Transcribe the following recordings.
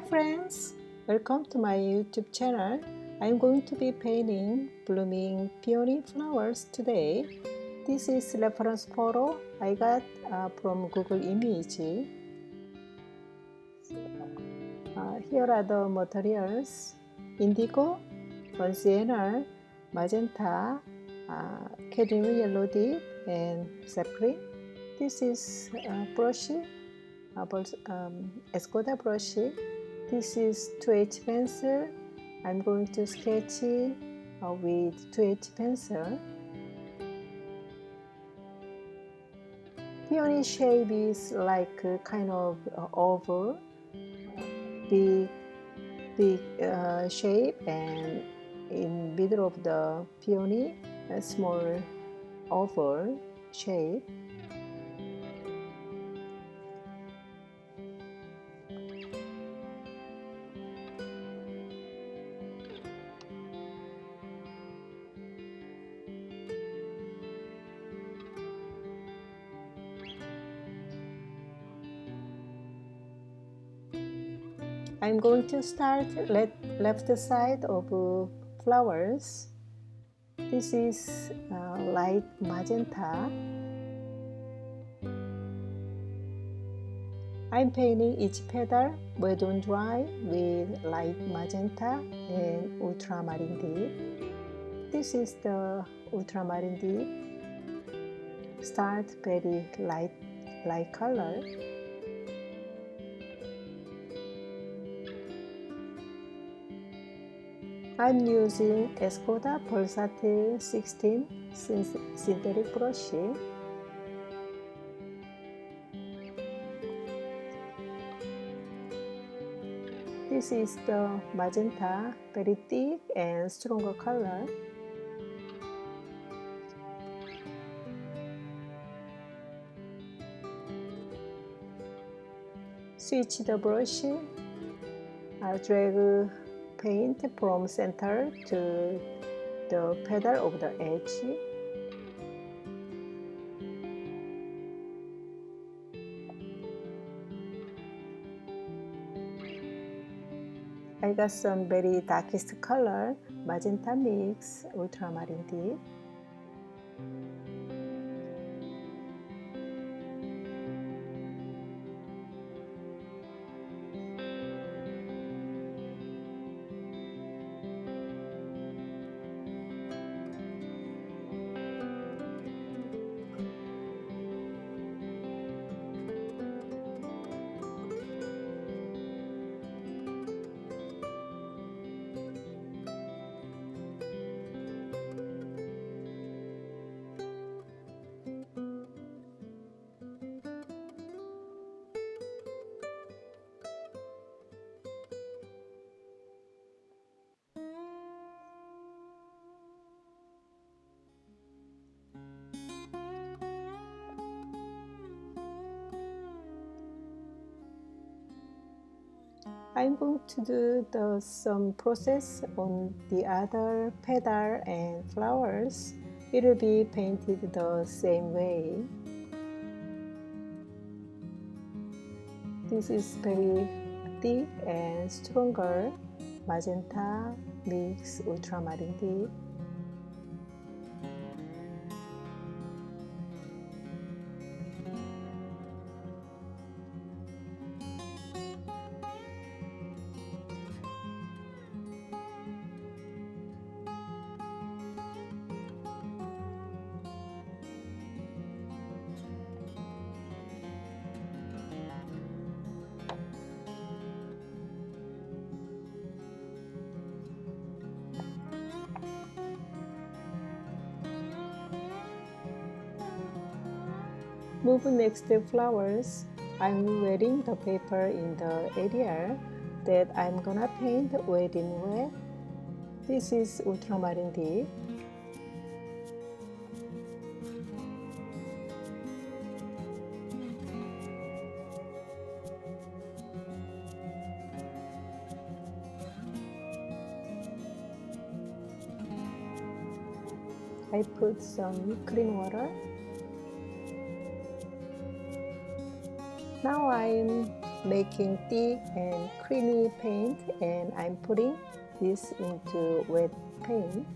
friends! Welcome to my YouTube channel. I'm going to be painting blooming peony flowers today. This is reference photo I got from Google Image. Here are the materials: indigo, sienna, magenta, cadmium yellow dip, and sap green. This is brush, Escoda brush. This is 2H pencil. I'm going to sketch with 2H pencil. Peony shape is like a kind of oval, big shape, and in middle of the peony, a small oval shape. I'm going to start left side of flowers. This is light magenta. I'm painting each petal wet on dry with light magenta and ultramarine dip. This is the ultramarine dip. Start very light color. I'm using Escoda Versatile 16 synthetic brush. This is the magenta, very thick and stronger color. Switch the brush. Drag paint from center to the petal of the edge. I got some very darkest color, magenta mix, ultramarine dip. I'm going to do some process on the other petal and flowers. It will be painted the same way. This is very thick and stronger magenta mix ultramarine dip. Move next to flowers. I'm wetting the paper in the area that I'm gonna paint wet in wet. This is ultramarine dip. I put some clean water. Now I'm making thick and creamy paint, and I'm putting this into wet paint.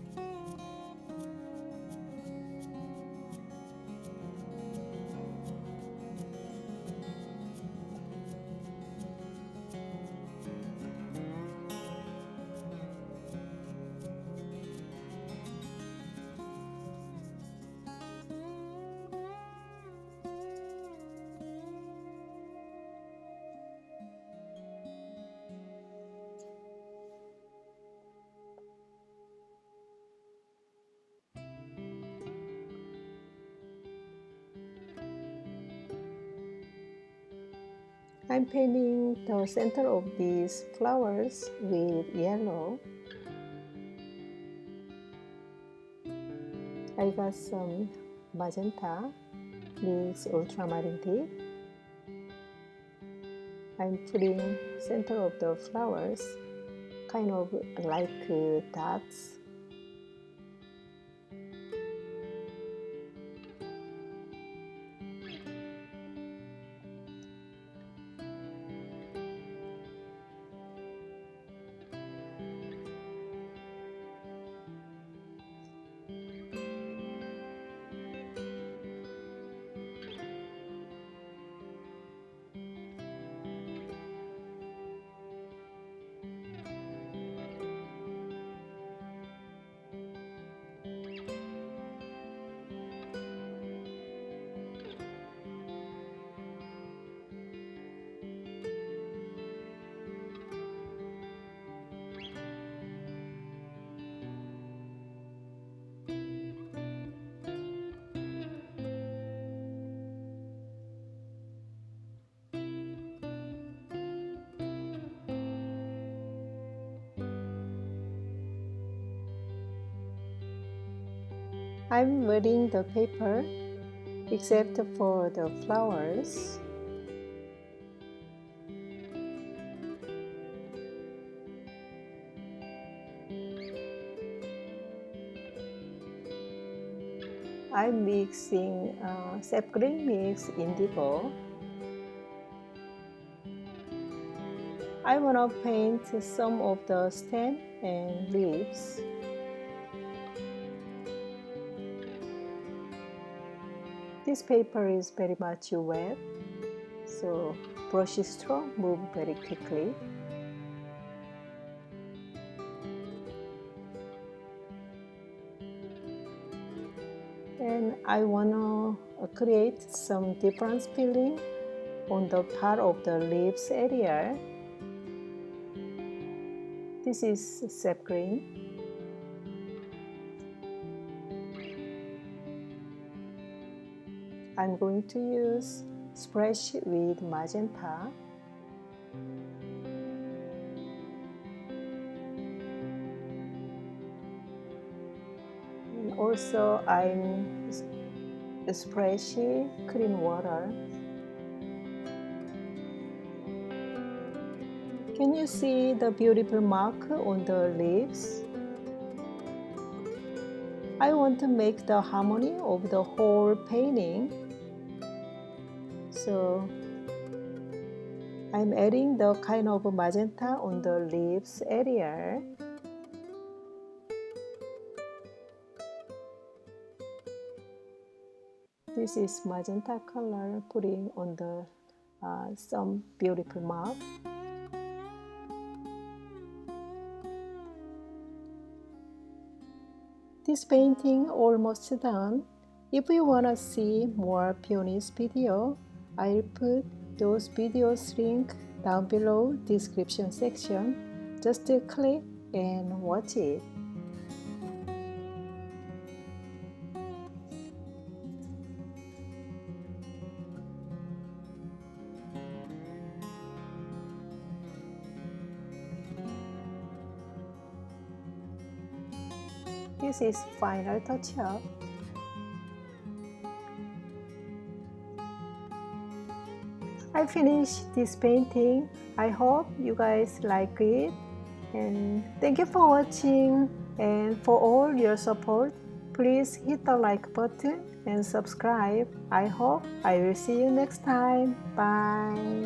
I'm painting the center of these flowers with yellow. I got some magenta, this ultramarine deep. I'm putting center of the flowers, kind of like dots. I'm wetting the paper except for the flowers. I'm mixing sap green mix indigo. I want to paint some of the stem and leaves. This paper is very much wet, so brush stroke move very quickly. And I want to create some different feeling on the part of the leaves area. This is sap green. I'm going to use splash with magenta. And also I'm splashing clean water. Can you see the beautiful mark on the leaves? I want to make the harmony of the whole painting. So I'm adding the kind of magenta on the leaves area. This is magenta color putting on the some beautiful mark. This painting almost done. If you want to see more Peonies video, I'll put those videos link down below description section. Just click and watch it. This is final touch-up. I finished this painting. I hope you guys like it. And thank you for watching and for all your support. Please hit the like button and subscribe. I hope I will see you next time. Bye.